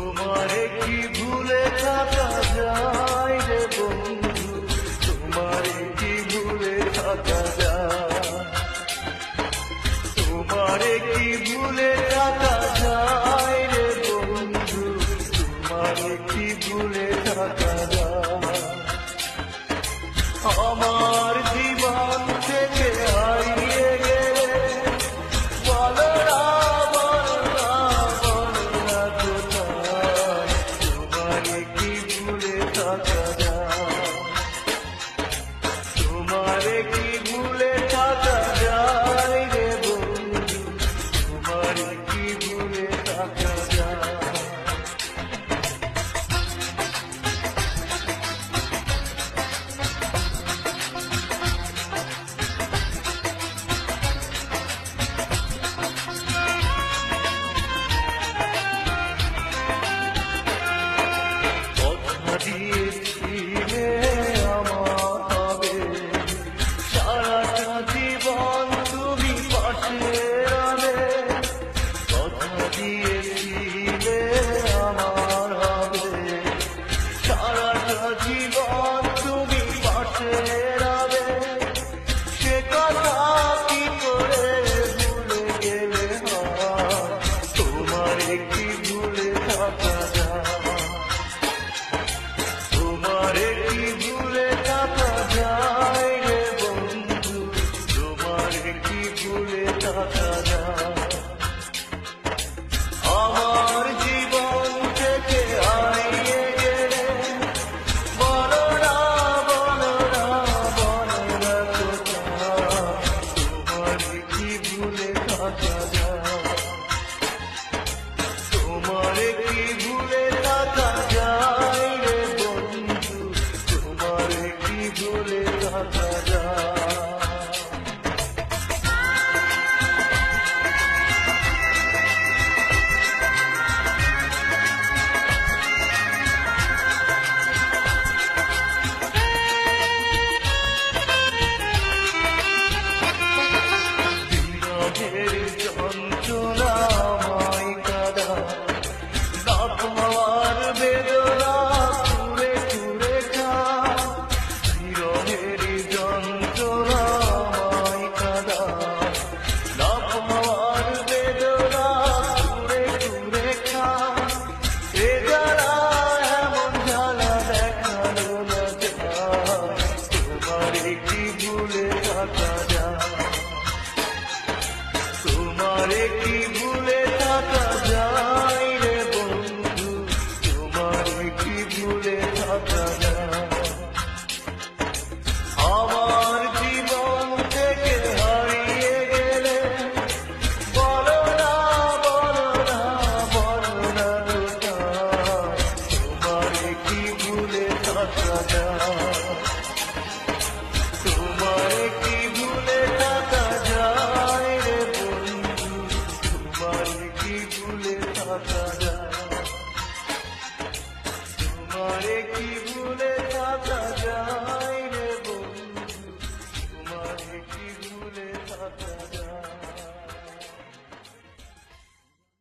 তোমারে কি ভুলে থাকা যায় রে বন্ধু, তোমারে কি ভুলে থাকা যায়, তোমারে কি ভুলে থাকা যায় রে বন্ধু, তোমারে কি ভুলে থাকা যায়। আমার জীবন থেকে হারিয়ে গেলে বলো না, বলো না, বলো না কোথায়, তোমারে কি ভুলে থাকা যায়, তোমারে কি ভুলে থাকা যায় রে বন্ধু, তোমারে কি ভুলে থাকা যায়। দিয়েছিলে আমার হবে সারাটা জীবন তুমি পাশে রবে, কথা দিয়েছিলে আমার হবে সারাটা জীবন তুমি পাশে রবে, সে কথা কি করে ভুলে গেলে হয়, তোমারে কি ভুলে থাকা যায়, তোমারে কি ভুলে থাকা যায় রে বন্ধু, তোমারে কি ভুলে থাকা যায়। আমার জীবন থেকে হারিয়ে গেলে বলো না, বলো না, বলো না কোথায়, তোমারে কি ভুলে থাকা যায়, তোমারে কি ভুলে থাকা যায় রে বন্ধু, তোমারে কি ভুলে থাকা যায়। বিরহের যন্ত্রণাময় কাদা, না পাওয়ার বেদনা কুরে কুরে খায়, বিরহের যন্ত্রণাময় কাদা, না পাওয়ার বেদনা কুরে কুরে খায়, এ জ্বালা এমন জ্বালা দেখানো না যায়, তোমারে কি ভুলে থাকা যায়, তোমারে কি ভুলে থাকা যায় রে বন্ধু, তোমারে কি ভুলে থাকা যায়। আমার জীবন থেকে হারিয়ে গেলে বলো না, বলো না, বলো না কোথায়, তোমারে কি ভুলে থাকা যায়, তোমারে কি ভুলে থাকা যায় রে বন্ধু, তোমারে কি ভুলে থাকা যায়, তোমারে কি